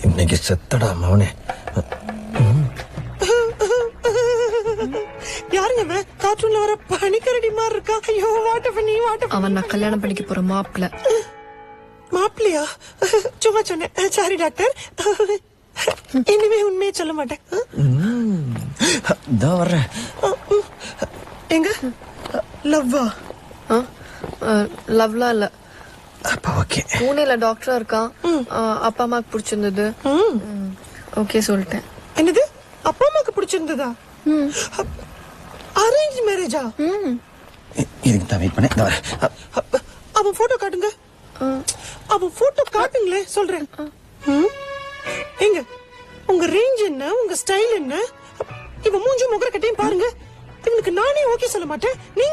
இன்னைக்கு செத்தடா மவனே. யாருங்க கார்ட்டூன்ல வர பனிக்கரடி மாதிரி இருக்கா? ஐயோ வாட்டப்பண்ணி அவன் நான் கல்யாணம் பண்ணிக்க போற மாப்பிள்ள. மாப்பிள்ளையா? சும்மா சொன்னேன். Sorry doctor. இனிமே உண்மையை சொல்ல மாட்டேன். இதோ வர்றேன். எங்க லவ்வா? லவ்லாம் இல்ல. அப்ப ஓகே. பூனேல டாக்டரா இருக்கான். அப்பா அம்மாக்கு பிடிச்சிருந்தது. ஓகே சொல்லிட்டேன். என்னது? அப்பா அம்மாக்கு பிடிச்சிருந்ததா? அரேஞ்ச் மேரேஜா? இதுக்கு தான் வெயிட் பண்ணேன். அவன் போட்டோ காட்டுங்க. அவன் போட்டோ காட்டுங்களே சொல்றேன். எங்க உங்க ரேஞ்ச் என்ன, உங்க ஸ்டைல் என்ன? இவன் மூஞ்சி முகர கட்டையும் பாருங்க. இவனுக்கு நானே ஓகே சொல்ல மாட்டேன். நீங்க